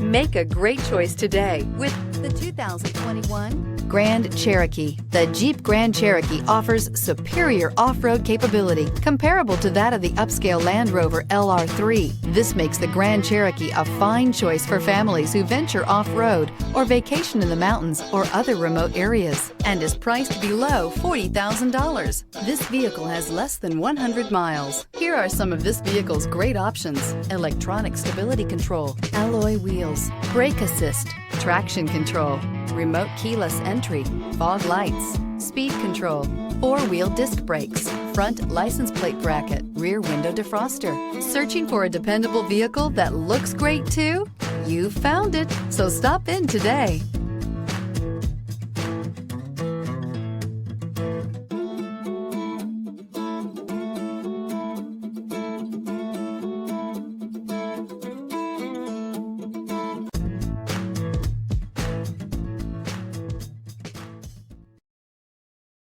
Make a great choice today with the 2021 Grand Cherokee. The Jeep Grand Cherokee offers superior off-road capability comparable to that of the upscale Land Rover LR3. This makes the Grand Cherokee a fine choice for families who venture off-road or vacation in the mountains or other remote areas, and is priced below $40,000. This vehicle has less than 100 miles. Here are some of this vehicle's great options: electronic stability control, alloy wheels, brake assist, traction control, remote keyless entry, fog lights, speed control, four-wheel disc brakes, front license plate bracket, rear window defroster. Searching for a dependable vehicle that looks great too? You found it, so stop in today.